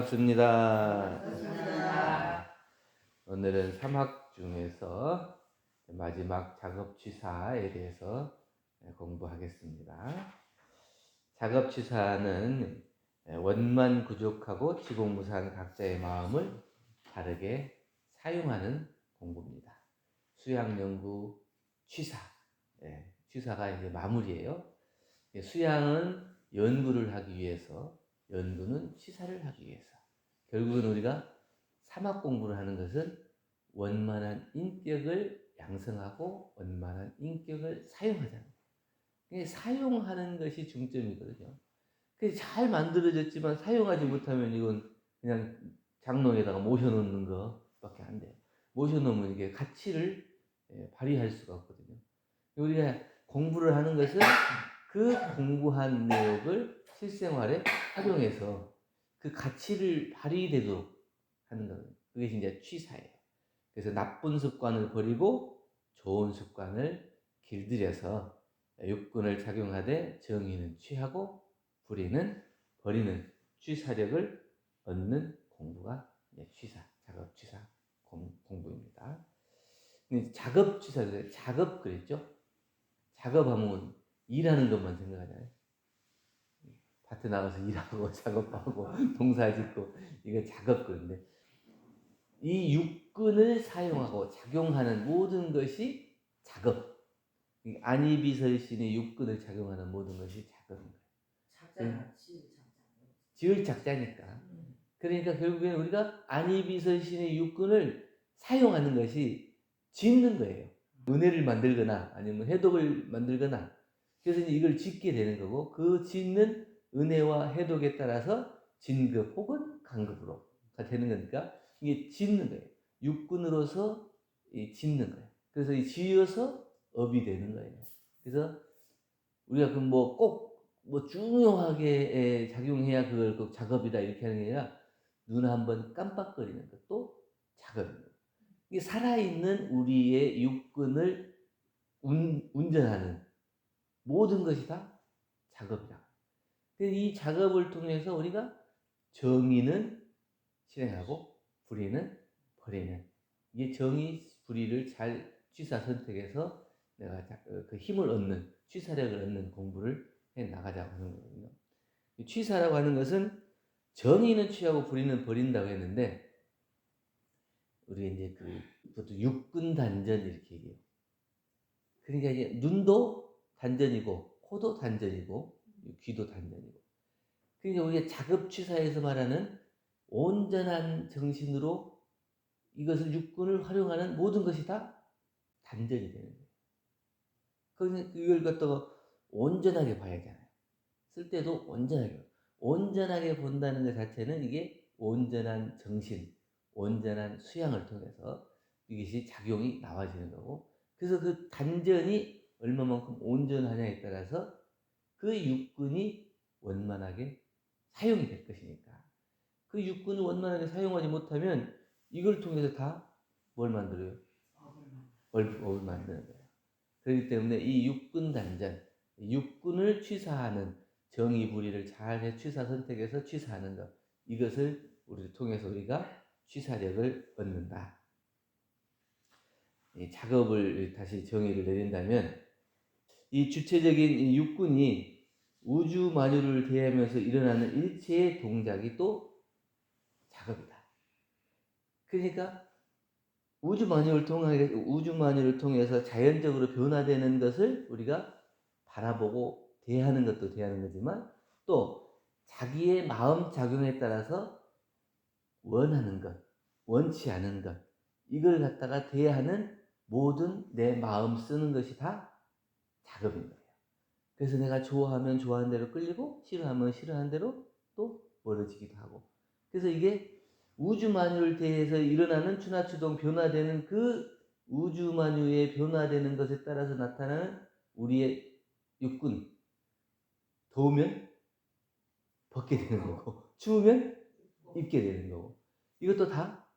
반갑습니다. 반갑습니다. 오늘은 3학 중에서 마지막 작업취사에 대해서 공부하겠습니다. 작업취사는 원만 부족하고 지공무사한 각자의 마음을 다르게 사용하는 공부입니다. 수양연구 취사, 취사가 이제 마무리예요. 수양은 연구를 하기 위해서, 연구는 취사를 하기 위해서. 결국은 우리가 삼학 공부를 하는 것은 원만한 인격을 양성하고 원만한 인격을 사용하자는 거예요. 사용하는 것이 중점이거든요. 잘 만들어졌지만 사용하지 못하면 이건 그냥 장롱에다가 모셔놓는 것밖에 안 돼요. 모셔놓으면 이게 가치를 발휘할 수가 없거든요. 우리가 공부를 하는 것은 그 공부한 내용을 실생활에 활용해서 그 가치를 발휘되도록 하는 거예요. 그게 이제 취사예요. 그래서 나쁜 습관을 버리고 좋은 습관을 길들여서 육군을 작용하되 정의는 취하고 불의는 버리는 취사력을 얻는 공부가 취사, 작업 취사 공부입니다. 작업 취사, 작업 그랬죠? 작업하면 일하는 것만 생각하잖아요. 밭에 나가서 일하고 작업하고 농사 짓고 이거 작업 그런데 이 육근을 사용하고 작용하는 모든 것이 작업. 안이비설신의 육근을 작용하는 모든 것이 작업인 거예요. 작자가 지을 작자니까. 그러니까 결국에 우리가 안이비설신의 육근을 사용하는 것이 짓는 거예요. 은혜를 만들거나 아니면 해독을 만들거나 그래서 이걸 짓게 되는 거고 그 짓는 은혜와 해독에 따라서 진급 혹은 강급으로 되는 거니까 이게 짓는 거예요. 육군으로서 짓는 거예요. 그래서 이 지어서 업이 되는 거예요. 그래서 우리가 그 뭐 꼭 뭐 중요하게 작용해야 그걸 꼭 작업이다 이렇게 하는 게 아니라 눈 한번 깜빡거리는 것도 작업입니다. 이게 살아있는 우리의 육근을 운전하는 모든 것이 다 작업이다. 이 작업을 통해서 우리가 정의는 실행하고 불의는 버리는 이게 정의 불의를 잘 취사 선택해서 내가 그 힘을 얻는 취사력을 얻는 공부를 해 나가자고 하는 거거든요. 취사라고 하는 것은 정의는 취하고 불의는 버린다고 했는데 우리가 이제 보통 육근 단전 이렇게 얘기해요. 그러니까 이제 눈도 단전이고 코도 단전이고 귀도 단전이고. 그러니까 우리가 작업취사에서 말하는 온전한 정신으로 이것을 육군을 활용하는 모든 것이 다 단전이 되는 거예요. 그러니까 이걸 갖다가 온전하게 봐야 되잖아요. 쓸 때도 온전하게 본다는 것 자체는 이게 온전한 정신, 온전한 수양을 통해서 이것이 작용이 나와지는 거고 그래서 그 단전이 얼마만큼 온전하냐에 따라서 그 육군이 원만하게 사용이 될 것이니까 그 육군을 원만하게 사용하지 못하면 이걸 통해서 다 뭘 만들어요? 업을 만드는 거예요. 그렇기 때문에 이 육군 단전, 육군을 취사하는 정의 불의를 잘 취사 선택해서 취사하는 것 이것을 우리를 통해서 우리가 취사력을 얻는다. 이 작업을 다시 정의를 내린다면 이 주체적인 이 육군이 우주 만유를 대하면서 일어나는 일체의 동작이 또 작업이다. 그러니까 우주 만유를 통해서 자연적으로 변화되는 것을 우리가 바라보고 대하는 것도 대하는 거지만 또 자기의 마음 작용에 따라서 원하는 것, 원치 않은 것 이걸 갖다가 대하는 모든 내 마음 쓰는 것이 다 작업인 거예요. 그래서 내가 좋아하면 좋아하는 대로 끌리고 싫어하면 싫어하는 대로 또 멀어지기도 하고 그래서 이게 우주만유를 대해서 일어나는 추나추동 변화되는 그 우주만유의 변화되는 것에 따라서 나타나는 우리의 육군 더우면 벗게 되는 거고 추우면 입게 되는 거고 이것도 다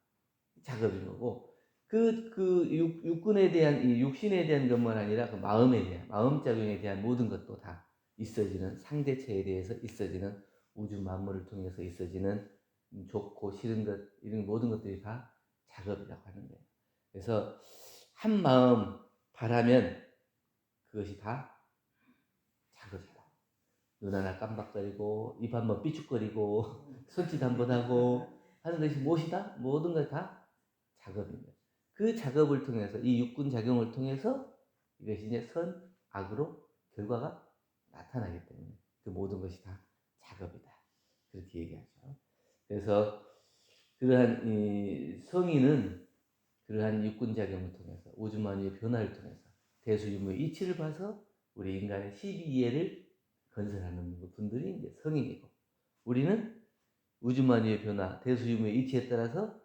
작업인 거고 육군에 대한 이 육신에 대한 것만 아니라 그 마음에 대한 마음작용에 대한 모든 것도 다 있어지는 상대체에 대해서 있어지는 우주 만물을 통해서 있어지는 좋고 싫은 것 이런 모든 것들이 다 작업이라고 하는 거예요. 그래서 한 마음 바라면 그것이 다 작업이다. 눈 하나 깜박거리고 입 한번 삐죽거리고 손짓 한번 하고 하는 것이 무엇이다? 모든 것 다 작업입니다. 그 작업을 통해서 이 육군 작용을 통해서 이것이 이제 선, 악으로 결과가 나타나기 때문에 그 모든 것이 다 작업이다. 그렇게 얘기하죠. 그래서 그러한 이 성인은 그러한 육군 작용을 통해서 우주만유의 변화를 통해서 대수유무의 이치를 봐서 우리 인간의 12이해를 건설하는 분들이 이제 성인이고, 우리는 우주만유의 변화, 대수유무의 이치에 따라서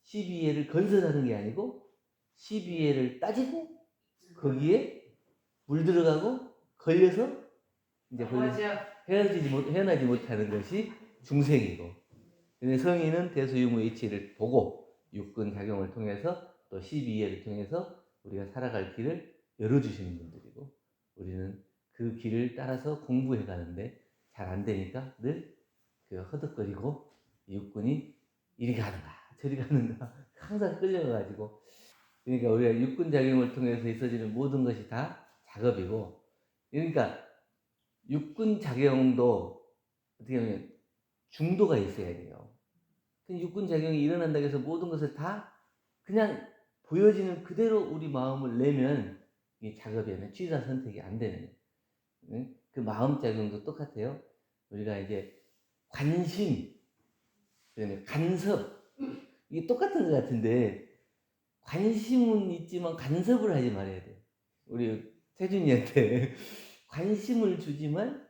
12이해를 건설하는 게 아니고 12이해를 따지고 거기에 물들어가고 걸려서 이제 헤어나지 못하는 것이 중생이고, 성인은 대수유무의 이치를 보고 육군 작용을 통해서 또 12이해를 통해서 우리가 살아갈 길을 열어주시는 분들이고, 우리는 그 길을 따라서 공부해 가는데 잘 안 되니까 늘 그 허덕거리고 육군이 이리 가는가 저리 가는가 항상 끌려가가지고, 그러니까 우리가 육군 작용을 통해서 있어지는 모든 것이 다 작업이고, 그러니까 육군 작용도 어떻게 보면 중도가 있어야 돼요. 육군 작용이 일어난다고 해서 모든 것을 다 그냥 보여지는 그대로 우리 마음을 내면 이 작업이 아니라 취사 선택이 안 되는 거예요. 그 마음 작용도 똑같아요. 우리가 이제 관심, 간섭, 이게 똑같은 것 같은데 관심은 있지만 간섭을 하지 말아야 돼요. 우리 태준이한테 관심을 주지만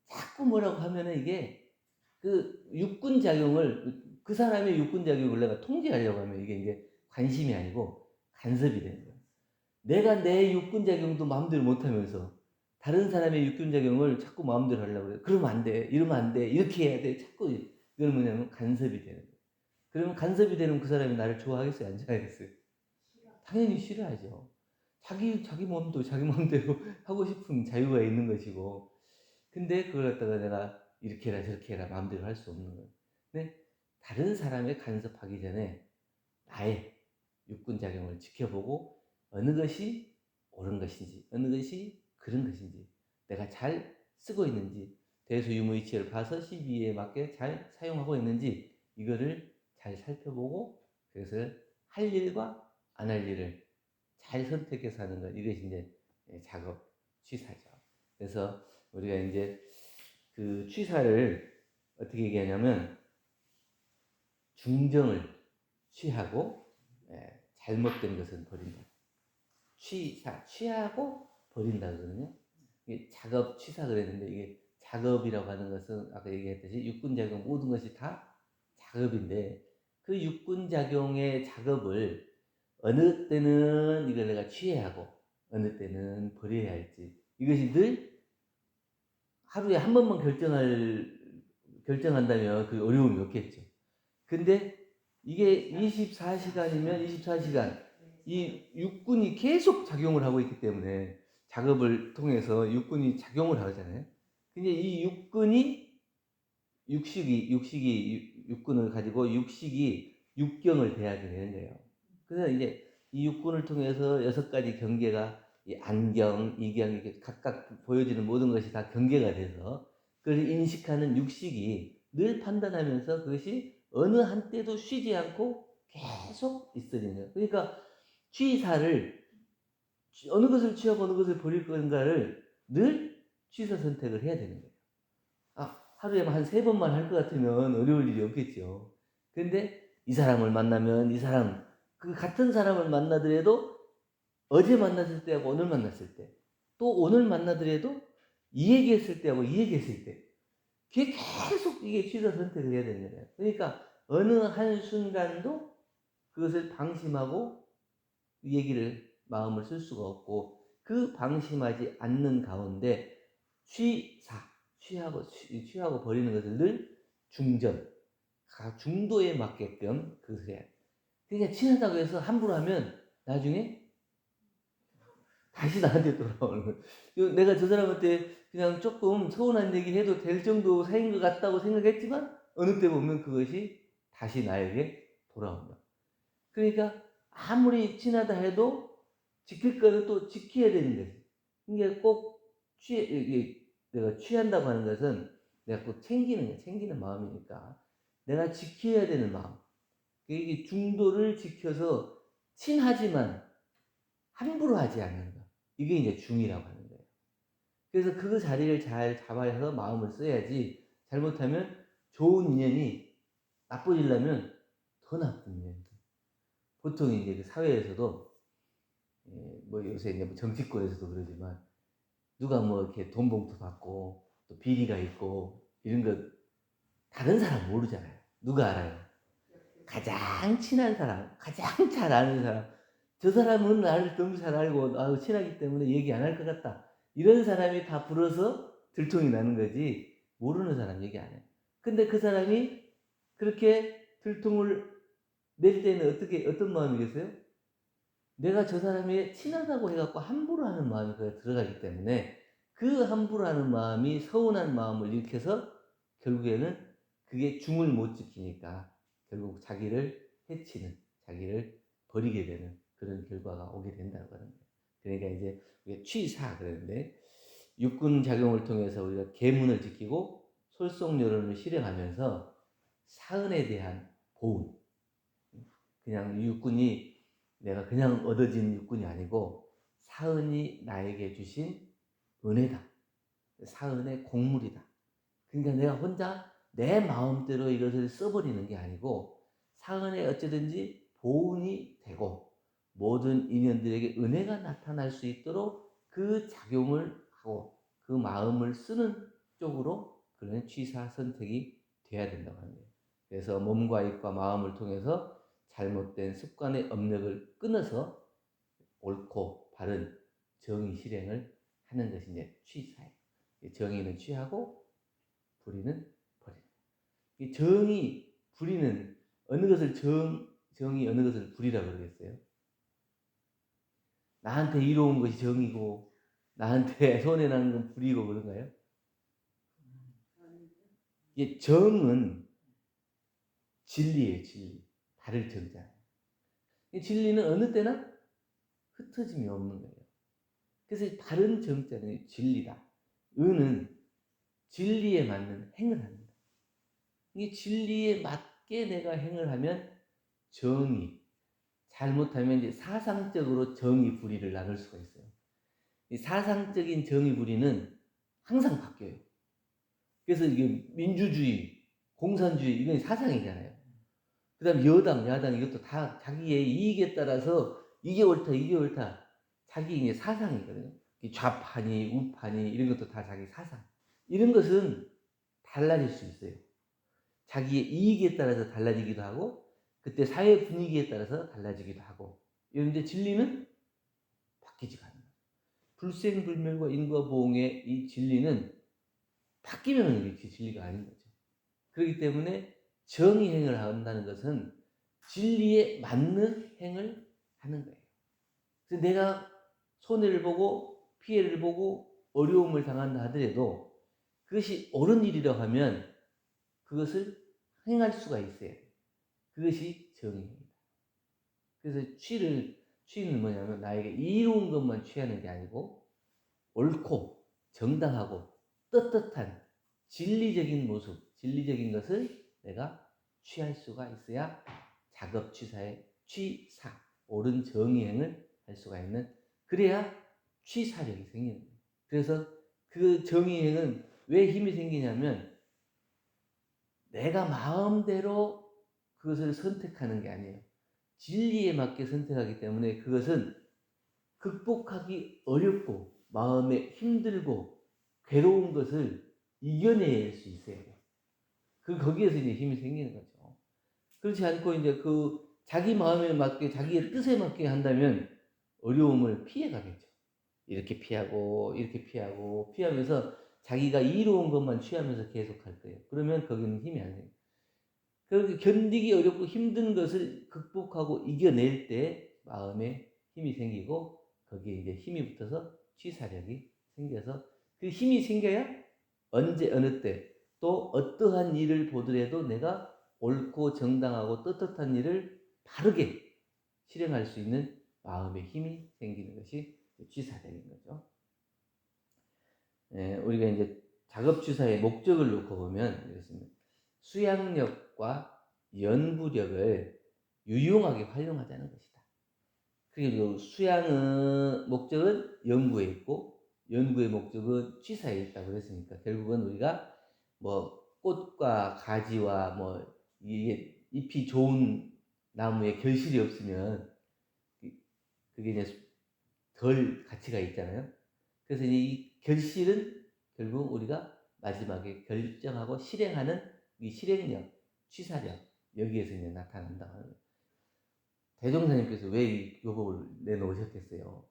자꾸 뭐라고 하면은 이게 그 육군 작용을, 그 사람의 육군 작용을 내가 통제하려고 하면 이게 이제 관심이 아니고 간섭이 되는 거예요. 내가 내 육군 작용도 마음대로 못하면서 다른 사람의 육군 작용을 자꾸 마음대로 하려고 그래요. 그러면 안 돼, 이러면 안 돼, 이렇게 해야 돼. 자꾸 이건 뭐냐면 간섭이 되는 거예요. 그러면 간섭이 되는 그 사람이 나를 좋아하겠어요, 안 좋아하겠어요? 당연히 싫어하죠. 자기 몸도 자기 마음대로 하고 싶은 자유가 있는 것이고, 근데 그걸 갖다가 내가 이렇게 해라 저렇게 해라 마음대로 할 수 없는 거예요. 근데 다른 사람의 간섭하기 전에 나의 육군 작용을 지켜보고 어느 것이 옳은 것인지 어느 것이 그런 것인지 내가 잘 쓰고 있는지 대수유무이치를 봐서 12에 맞게 잘 사용하고 있는지 이거를 잘 살펴보고, 그래서 할 일과 안 할 일을 잘 선택해서 하는 것, 이것이 이제 작업 취사죠. 그래서 우리가 이제 그 취사를 어떻게 얘기하냐면 중정을 취하고 잘못된 것은 버린다. 취하고 버린다 그러거든요. 이게 작업 취사 그랬는데, 이게 작업이라고 하는 것은 아까 얘기했듯이 육군작용 모든 것이 다 작업인데, 그 육군작용의 작업을 어느 때는 이걸 내가 취해야 하고 어느 때는 버려야 할지, 이것이 늘 하루에 한 번만 결정한다면 그 어려움이 없겠죠. 근데 이게 24시간이면 24시간 이 육군이 계속 작용을 하고 있기 때문에 작업을 통해서 육군이 작용을 하잖아요. 근데 이 육군이 육군을 가지고 육식이 육경을 대하게 되는 거예요. 그래서 이제 이 육군을 통해서 6가지 경계가 이 안경, 이경 이렇게 각각 보여지는 모든 것이 다 경계가 돼서 그걸 인식하는 육식이 늘 판단하면서 그것이 어느 한때도 쉬지 않고 계속 있어지는 거예요. 그러니까 취사를 어느 것을 취하고 어느 것을 버릴 건가를 늘 취사 선택을 해야 되는 거예요. 하루에 한 3번만 할 것 같으면 어려울 일이 없겠죠. 근데 이 사람을 만나면 이 사람, 그 같은 사람을 만나더라도 어제 만났을 때하고 오늘 만났을 때, 또 오늘 만나더라도 이 얘기했을 때하고 이 얘기했을 때, 그게 계속 이게 취사 선택을 해야 되는 거예요. 그러니까 어느 한 순간도 그것을 방심하고 이 얘기를 마음을 쓸 수가 없고, 그 방심하지 않는 가운데 취하고 버리는 것을 늘 중도에 맞게끔 그것을 해야 돼. 그러니까 친하다고 해서 함부로 하면 나중에 다시 나한테 돌아오는 거예요. 내가 저 사람한테 그냥 조금 서운한 얘기 해도 될 정도 사이인 것 같다고 생각했지만 어느 때 보면 그것이 다시 나에게 돌아온다. 그러니까 아무리 친하다 해도 지킬 거는 또 지켜야 되는 거지. 이게 꼭 이게 내가 취한다고 하는 것은 내가 꼭 챙기는 마음이니까 내가 지켜야 되는 마음. 이게 중도를 지켜서 친하지만 함부로 하지 않는 것. 이게 이제 중이라고 하는 거예요. 그래서 그 자리를 잘 잡아야 해서 마음을 써야지 잘못하면 좋은 인연이 나빠지려면 더 나쁜 인연. 보통 이제 그 사회에서도 뭐 요새 이제 뭐 정치권에서도 그러지만 누가 뭐 이렇게 돈 봉투 받고 또 비리가 있고 이런 거 다른 사람 모르잖아요. 누가 알아요? 가장 친한 사람, 가장 잘 아는 사람. 저 사람은 나를 너무 잘 알고 나하고 친하기 때문에 얘기 안 할 것 같다. 이런 사람이 다 불어서 들통이 나는 거지 모르는 사람 얘기 안 해요. 근데 그 사람이 그렇게 들통을 낼 때는 어떤 마음이겠어요? 내가 저 사람이 친하다고 해갖고 함부로 하는 마음이 거기에 들어가기 때문에 그 함부로 하는 마음이 서운한 마음을 일으켜서 결국에는 그게 중을 못 지키니까 결국 자기를 해치는, 자기를 버리게 되는 그런 결과가 오게 된다고 하는 거예요. 그러니까 이제 우리가 취사 그러는데 육군 작용을 통해서 우리가 계문을 지키고 솔속여론을 실행하면서 사은에 대한 보훈, 그냥 육군이 내가 그냥 얻어진 육군이 아니고 사은이 나에게 주신 은혜다. 사은의 공물이다. 그러니까 내가 혼자 내 마음대로 이것을 써버리는 게 아니고 사은에 어쩌든지 보훈이 되고 모든 인연들에게 은혜가 나타날 수 있도록 그 작용을 하고 그 마음을 쓰는 쪽으로 그런 취사 선택이 돼야 된다고 하는 거예요. 그래서 몸과 입과 마음을 통해서 잘못된 습관의 업력을 끊어서 옳고 바른 정의 실행을 하는 것이 이제 취사예요. 정의는 취하고 불의는 버리는. 이 정의, 불의는 어느 것을 정의, 어느 것을 불의라고 그러겠어요? 나한테 이로운 것이 정이고 나한테 손해나는 건 불의고 그런가요? 이게 정은 진리예요, 진리. 바를 정자. 진리는 어느 때나 흩어짐이 없는 거예요. 그래서 바른 정자는 진리다. 의는 진리에 맞는 행을 합니다. 이 진리에 맞게 내가 행을 하면 정의, 잘못하면 이제 사상적으로 정의 불의를 나눌 수가 있어요. 이 사상적인 정의 불의는 항상 바뀌어요. 그래서 이게 민주주의, 공산주의 이건 사상이잖아요. 그다음 여당, 야당 이것도 다 자기의 이익에 따라서 이게 옳다, 이게 옳다. 자기 이제 사상이거든요. 좌파니, 우파니 이런 것도 다 자기 사상. 이런 것은 달라질 수 있어요. 자기의 이익에 따라서 달라지기도 하고 그때 사회 분위기에 따라서 달라지기도 하고 이런데 진리는 바뀌지가 않아요. 불생불멸과 인과보응의 이 진리는 바뀌면 이게 진리가 아닌 거죠. 그렇기 때문에 정의행을 한다는 것은 진리에 맞는 행을 하는 거예요. 그래서 내가 손해를 보고 피해를 보고 어려움을 당한다 하더라도 그것이 옳은 일이라고 하면 그것을 행할 수가 있어요. 그것이 정의입니다. 그래서 취는 뭐냐면 나에게 이로운 것만 취하는 게 아니고 옳고 정당하고 떳떳한 진리적인 모습, 진리적인 것을 내가 취할 수가 있어야 작업취사의 취사, 옳은 정의행을 할 수가 있는, 그래야 취사력이 생기는 거예요. 그래서 그 정의행은 왜 힘이 생기냐면 내가 마음대로 그것을 선택하는 게 아니에요. 진리에 맞게 선택하기 때문에 그것은 극복하기 어렵고 마음에 힘들고 괴로운 것을 이겨낼 수 있어야 돼요. 거기에서 이제 힘이 생기는 거죠. 그렇지 않고 이제 자기 마음에 맞게 자기의 뜻에 맞게 한다면 어려움을 피해가겠죠. 이렇게 피하고 이렇게 피하고 피하면서 자기가 이로운 것만 취하면서 계속 할 거예요. 그러면 거기는 힘이 안 생겨요. 그렇게 견디기 어렵고 힘든 것을 극복하고 이겨낼 때 마음에 힘이 생기고 거기에 이제 힘이 붙어서 취사력이 생겨서 그 힘이 생겨야 언제 어느 때 또 어떠한 일을 보더라도 내가 옳고 정당하고 떳떳한 일을 바르게 실행할 수 있는 마음의 힘이 생기는 것이 취사력인 거죠. 우리가 이제 작업취사의 목적을 놓고 보면 이렇습니다. 수양력과 연구력을 유용하게 활용하자는 것이다. 그리고 수양의 목적은 연구에 있고 연구의 목적은 취사에 있다고 그랬으니까 결국은 우리가 뭐 꽃과 가지와 뭐 이게 잎이 좋은 나무에 결실이 없으면 그게 이제 덜 가치가 있잖아요. 그래서 이 결실은 결국 우리가 마지막에 결정하고 실행하는 이 실행력, 취사력 여기에서 이제 나타난다 하는 거예요. 대종사님께서 왜 이 요법을 내놓으셨겠어요?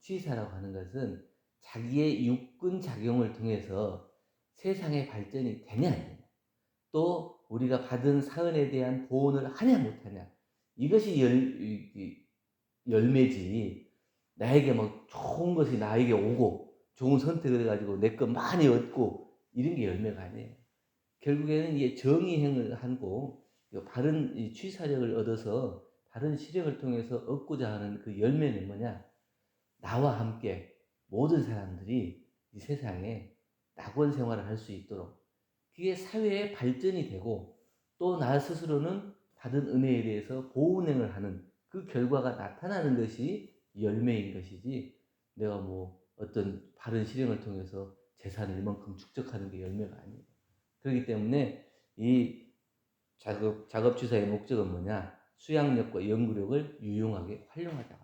취사라고 하는 것은 자기의 육군 작용을 통해서 세상의 발전이 되냐 안 되냐, 또 우리가 받은 사은에 대한 보온을 하냐 못하냐, 이것이 열매지. 나에게 막 좋은 것이 나에게 오고 좋은 선택을 해가지고 내 것 많이 얻고 이런 게 열매가 아니에요. 결국에는 이게 정의행을 하고 바른 이 취사력을 얻어서 바른 실행을 통해서 얻고자 하는 그 열매는 뭐냐? 나와 함께 모든 사람들이 이 세상에 낙원 생활을 할 수 있도록, 그게 사회의 발전이 되고 또 나 스스로는 받은 은혜에 대해서 보은행을 하는 그 결과가 나타나는 것이 열매인 것이지, 내가 뭐 어떤 바른 실행을 통해서 재산을 이만큼 축적하는 게 열매가 아니에요. 그렇기 때문에 이 작업취사의 목적은 뭐냐? 수양력과 연구력을 유용하게 활용하자.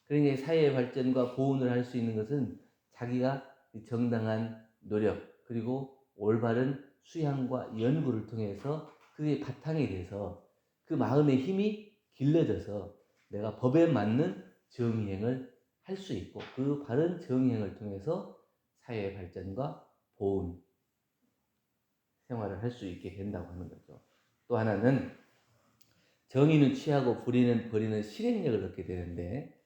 그러니까 사회의 발전과 보온을 할 수 있는 것은 자기가 정당한 노력 그리고 올바른 수양과 연구를 통해서 그게 바탕이 돼서 그 마음의 힘이 길러져서 내가 법에 맞는 정의행을 할 수 있고 그 바른 정의행을 통해서 사회의 발전과 보온 생활을 할 수 있게 된다고 하는 거죠. 또 하나는 정의는 취하고 불의는 버리는 실행력을 얻게 되는데,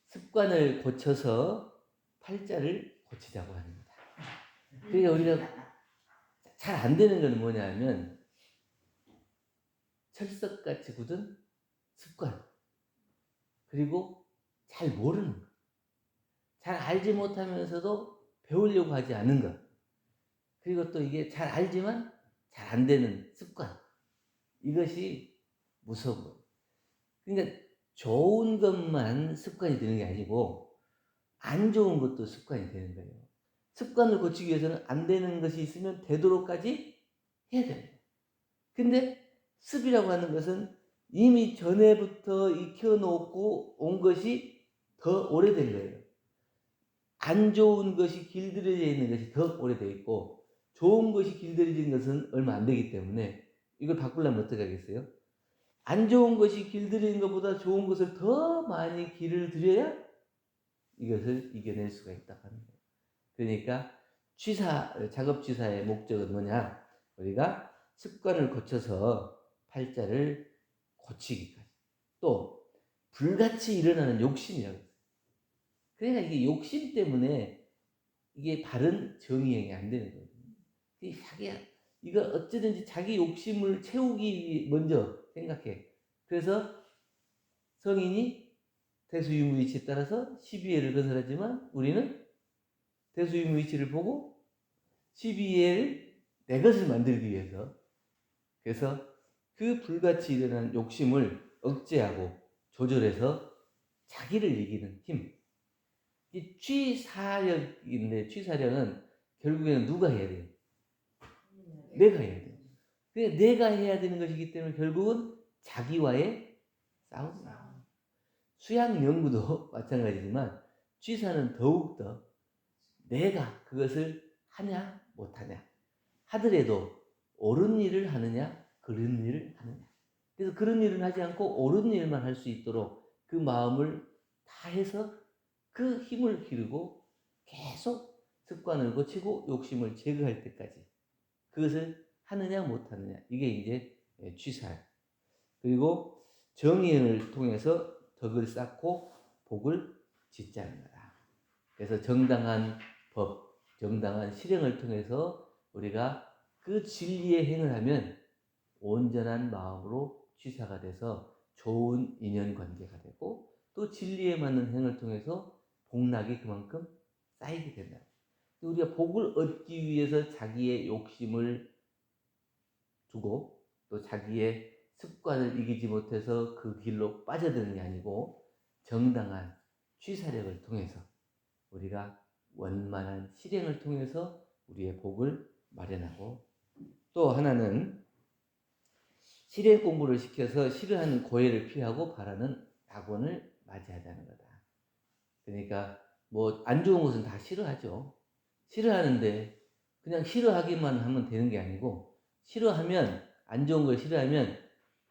습관을 고쳐서 팔자를 고치자고 합니다. 그러니까 우리가 잘 안 되는 건 뭐냐면 철석같이 굳은 습관, 그리고 잘 모르는 것, 잘 알지 못하면서도 배우려고 하지 않은 것, 그리고 또 이게 잘 알지만 잘 안 되는 습관, 이것이 무서운 거예요. 그러니까 좋은 것만 습관이 되는 게 아니고 안 좋은 것도 습관이 되는 거예요. 습관을 고치기 위해서는 안 되는 것이 있으면 되도록까지 해야 됩니다. 근데 습이라고 하는 것은 이미 전에부터 익혀놓고 온 것이 더 오래된 거예요. 안 좋은 것이 길들여져 있는 것이 더 오래되어 있고 좋은 것이 길들여진 것은 얼마 안 되기 때문에 이걸 바꾸려면 어떻게 하겠어요? 안 좋은 것이 길들이는 것보다 좋은 것을 더 많이 길을 들여야 이것을 이겨낼 수가 있다고 하는 거예요. 그러니까 작업취사의 목적은 뭐냐? 우리가 습관을 고쳐서 팔자를 고치기까지. 또 불같이 일어나는 욕심이라고 했어요. 그러니까 이게 욕심 때문에 이게 바른 정의행이 안 되는 거예요. 자기야, 이거 어쩌든지 자기 욕심을 채우기 먼저 생각해. 그래서 성인이 대수유무이치에 따라서 12예를 건설하지만 우리는 대수유무이치를 보고 12예를 내 것을 만들기 위해서, 그래서 그 불같이 일어나는 욕심을 억제하고 조절해서 자기를 이기는 힘, 이 취사력인데, 취사력은 결국에는 누가 해야 돼요? 내가 해야 돼요. 그러니까 내가 해야 되는 것이기 때문에 결국은 자기와의 싸움이에요. 수양 연구도 마찬가지지만 취사는 더욱더 내가 그것을 하냐 못하냐, 하더라도 옳은 일을 하느냐 그른 일을 하느냐, 그래서 그런 일은 하지 않고 옳은 일만 할 수 있도록 그 마음을 다해서 그 힘을 기르고 계속 습관을 고치고 욕심을 제거할 때까지 그것을 하느냐 못하느냐, 이게 이제 취사. 그리고 정의를 통해서 덕을 쌓고 복을 짓자는 거다. 그래서 정당한 법, 정당한 실행을 통해서 우리가 그 진리의 행을 하면 온전한 마음으로 취사가 돼서 좋은 인연관계가 되고 또 진리에 맞는 행을 통해서 복락이 그만큼 쌓이게 된다. 우리가 복을 얻기 위해서 자기의 욕심을 두고 또 자기의 습관을 이기지 못해서 그 길로 빠져드는 게 아니고 정당한 취사력을 통해서 우리가 원만한 실행을 통해서 우리의 복을 마련하고 또 하나는 실행 공부를 시켜서 싫어하는 고해를 피하고 바라는 낙원을 맞이하자는 거다. 그러니까 뭐 안 좋은 것은 다 싫어하죠. 싫어하는데 그냥 싫어하기만 하면 되는 게 아니고 싫어하면 안 좋은 걸 싫어하면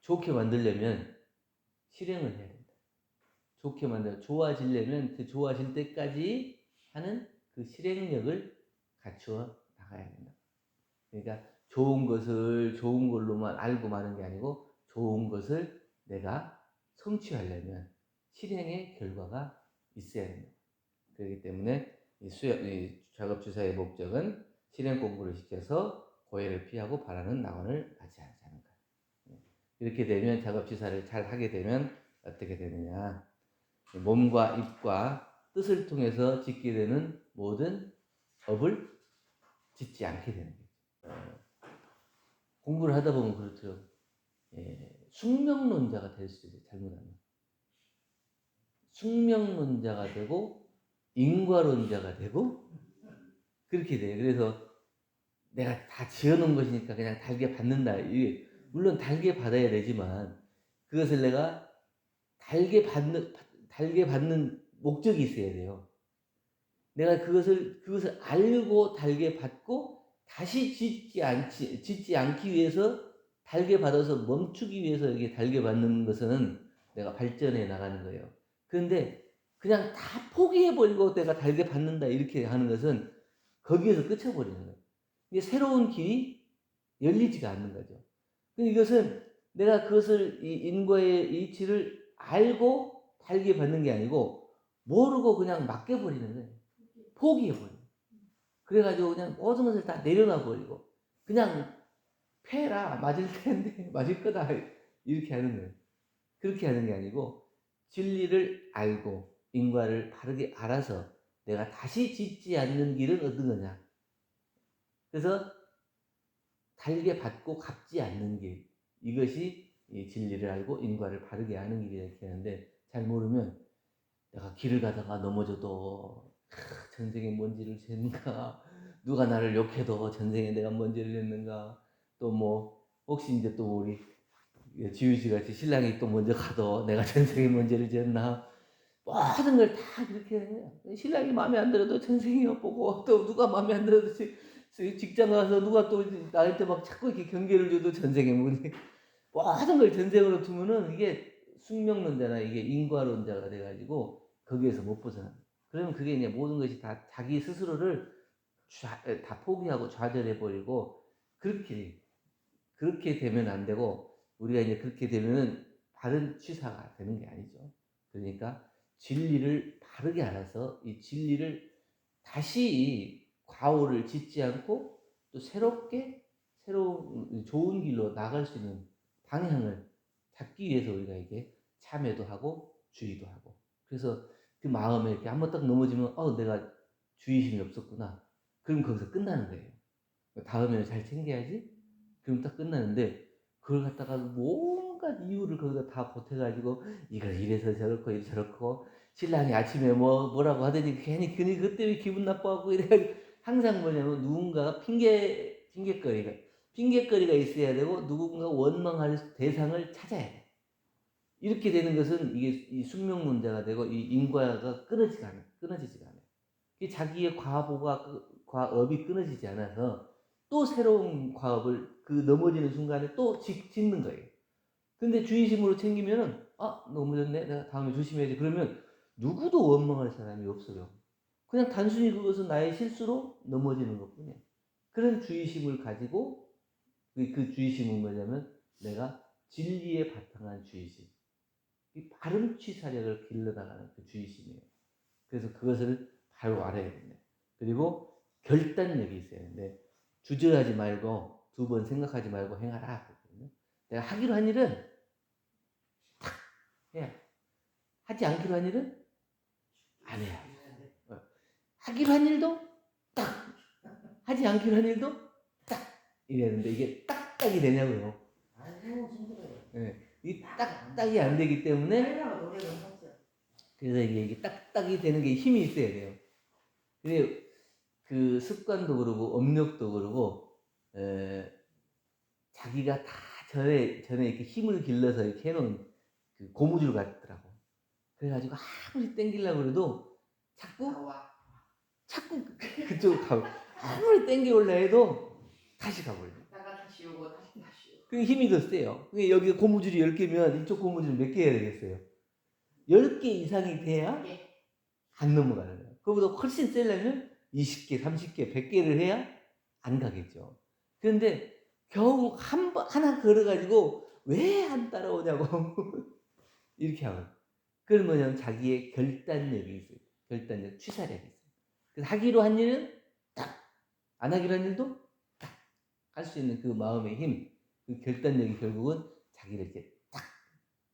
좋게 만들려면 실행을 해야 된다. 좋게 만들어 좋아지려면 그 좋아질 때까지 하는 그 실행력을 갖추어 나가야 된다. 그러니까 좋은 것을 좋은 걸로만 알고 마는 게 아니고 좋은 것을 내가 성취하려면 실행의 결과가 있어야 된다. 그렇기 때문에 이 작업주사의 목적은 실행 공부를 시켜서 고해를 피하고 바라는 낙원을 맞이하자는 거예요. 이렇게 되면 작업주사를 잘 하게 되면 어떻게 되느냐? 몸과 입과 뜻을 통해서 짓게 되는 모든 업을 짓지 않게 되는 거죠. 공부를 하다 보면 그렇죠. 숙명론자가 될 수 있어요. 잘못하면. 숙명론자가 되고 인과론자가 되고 그렇게 돼요. 그래서 내가 다 지어놓은 것이니까 그냥 달게 받는다. 이게 물론 달게 받아야 되지만 그것을 내가 달게 받는 목적이 있어야 돼요. 내가 그것을 알고 달게 받고 다시 짓지 않기 위해서 달게 받아서 멈추기 위해서 이게 달게 받는 것은 내가 발전해 나가는 거예요. 그런데 그냥 다 포기해버리고 내가 달게 받는다 이렇게 하는 것은 거기에서 끝쳐버리는 거예요. 이게 새로운 길이 열리지가 않는 거죠. 이것은 내가 그것을 이 인과의 이치를 알고 달게 받는 게 아니고 모르고 그냥 맡겨버리는 거예요. 포기해버리고. 그래가지고 그냥 모든 것을 다 내려놔버리고 그냥 패라 맞을 텐데 맞을 거다 이렇게 하는 거예요. 그렇게 하는 게 아니고 진리를 알고 인과를 바르게 알아서 내가 다시 짓지 않는 길은 어떤 거냐. 그래서 달게 받고 갚지 않는 길, 이것이 이 진리를 알고 인과를 바르게 아는 길이라 이렇게 하는데 잘 모르면 내가 길을 가다가 넘어져도 전생에 뭔 죄를 지었는가, 누가 나를 욕해도 전생에 내가 뭔 죄를 했는가, 또 뭐 혹시 이제 또 우리 지우씨 같이 신랑이 또 먼저 가도 내가 전생에 뭔 죄를 지었나, 모든 걸 다 그렇게 해요. 신랑이 마음에 안 들어도 전생이 엿보고 또 누가 마음에 안 들어도 직장 가서 누가 또 나한테 막 자꾸 이렇게 경계를 줘도 전생에 뭐니 모든 걸 전생으로 두면은 이게 숙명론자나 이게 인과론자가 돼가지고 거기에서 못 벗어나. 그러면 그게 이제 모든 것이 다 자기 스스로를 다 포기하고 좌절해버리고 그렇게 되면 안 되고 우리가 이제 그렇게 되면은 바른 취사가 되는 게 아니죠. 그러니까 진리를 바르게 알아서 이 진리를 다시 과오를 짓지 않고 또 새롭게 새로운 좋은 길로 나갈 수 있는 방향을 잡기 위해서 우리가 이게 참여도 하고 주의도 하고 그래서 그 마음에 이렇게 한번 딱 넘어지면 내가 주의심이 없었구나. 그럼 거기서 끝나는 거예요. 다음에는 잘 챙겨야지. 그럼 딱 끝나는데 그걸 갖다가 뭔가 이유를 거기다 다 보태가지고 이걸 이래서 저렇고 이래 저렇고 신랑이 아침에 뭐라고 하더니 괜히 그때 왜 기분 나빠하고 이래가지고 항상 뭐냐면 누군가가 핑계거리가 있어야 되고 누군가 원망할 대상을 찾아야 돼. 이렇게 되는 것은 이게 이 숙명론자가 되고 이 인과가 끊어지지가 않아요. 자기의 과업이 끊어지지 않아서 또 새로운 과업을 그 넘어지는 순간에 또 짓는 거예요. 근데 주의심으로 챙기면은 넘어졌네. 내가 다음에 조심해야지. 그러면 누구도 원망할 사람이 없어요. 그냥 단순히 그것은 나의 실수로 넘어지는 것뿐이에요. 그런 주의심을 가지고 그 주의심은 뭐냐면 내가 진리에 바탕한 주의심. 이 바른 취사력을 길러나가는 그 주의심이에요. 그래서 그것을 바로 알아야 됩니다. 그리고 결단력이 있어야 되는데 주저하지 말고 두 번 생각하지 말고 행하라. 내가 하기로 한 일은 탁 해야 돼. 하지 않기로 한 일은 안 해야 돼. 하기로 한 일도 딱, 하지 않기로 한 일도 딱 이래야 되는데 이게 딱딱이 되냐고요. 아이고 힘들어요. 예, 이 딱딱이 안 되기 때문에 하려고 노력을 했죠. 그래서 이게 딱딱이 되는 게 힘이 있어야 돼요. 근데 그 습관도 그러고 업력도 그러고 자기가 다 전에 이렇게 힘을 길러서 이렇게 해놓은 그 고무줄 같더라고. 그래가지고 아무리 땡기려고 그래도 자꾸 그쪽으로 가고 아무리 땡겨올라 해도 다시 가버려. 다가 다시 오고 다시 오고. 그게 힘이 더 세요. 그게 여기 고무줄이 10개면 이쪽 고무줄 몇 개 해야 되겠어요? 10개 이상이 돼야 안 넘어가는 거예요. 그보다 훨씬 세려면 20개, 30개, 100개를 해야 안 가겠죠. 그런데 겨우 하나 걸어가지고 왜 안 따라오냐고 이렇게 하면 그건 뭐냐면 자기의 결단력이 있어요. 결단력, 취사력이 있어요. 그래서 하기로 한 일은 딱, 안 하기로 한 일도 딱 할 수 있는 그 마음의 힘, 그 결단력이 결국은 자기를 이렇게 딱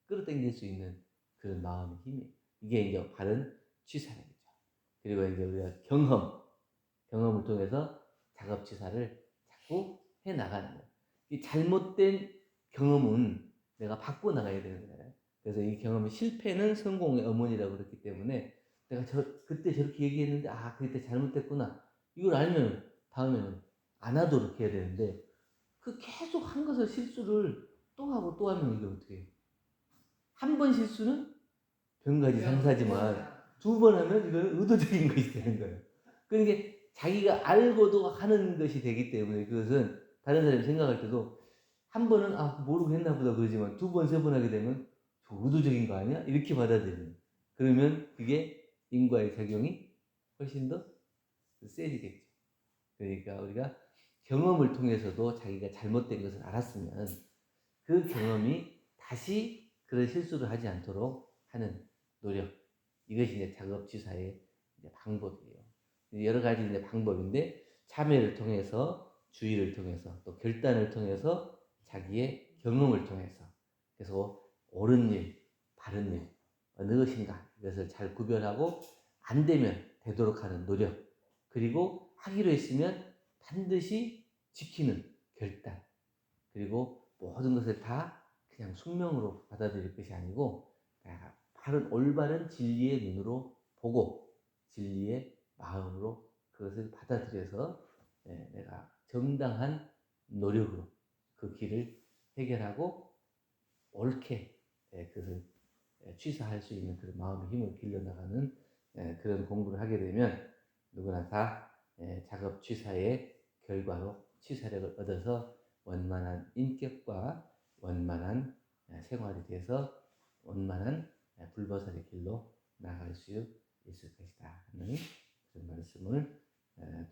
끌어당길 수 있는 그런 마음의 힘이에요. 이게 이제 바른 취사력이죠. 그리고 이제 우리가 경험을 통해서 작업취사를 자꾸 해 나가는 거예요. 이 잘못된 경험은 내가 바꿔 나가야 되는 거예요. 그래서 이 경험의 실패는 성공의 어머니라고 그랬기 때문에 내가 그때 저렇게 얘기했는데 그때 잘못됐구나. 이걸 알면 다음에는 안 하도록 해야 되는데 그 계속 한 것을 실수를 또 하고 또 하면 이게 어떻게 해요? 한 번 실수는 병가지 상사지만 두 번 하면 이거는 의도적인 것이 되는 거예요. 그러니까 자기가 알고도 하는 것이 되기 때문에 그것은 다른 사람이 생각할 때도 한 번은 모르고 했나 보다 그러지만 두 번, 세 번 하게 되면 저 의도적인 거 아니야? 이렇게 받아들이는. 그러면 그게 인과의 작용이 훨씬 더 세지겠죠. 그러니까 우리가 경험을 통해서도 자기가 잘못된 것을 알았으면 그 경험이 다시 그런 실수를 하지 않도록 하는 노력. 이것이 이제 작업취사의 이제 방법이에요. 여러 가지 이제 방법인데 참여를 통해서 주의를 통해서 또 결단을 통해서 자기의 경험을 통해서 그래서 옳은 일, 바른 일 어느 것인가 이것을 잘 구별하고 안 되면 되도록 하는 노력 그리고 하기로 했으면 반드시 지키는 결단 그리고 모든 것을 다 그냥 숙명으로 받아들일 것이 아니고 바른 올바른 진리의 눈으로 보고 진리의 마음으로 그것을 받아들여서 내가 정당한 노력으로 그 길을 해결하고 옳게 그것을 취사할 수 있는 그런 마음의 힘을 길러나가는 그런 공부를 하게 되면 누구나 다 작업 취사의 결과로 취사력을 얻어서 원만한 인격과 원만한 생활이 돼서 원만한 불보살의 길로 나아갈 수 있을 것이다 하는 그런 말씀을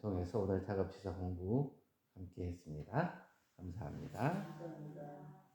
통해서 오늘 작업취사 공부 함께 했습니다. 감사합니다. 감사합니다.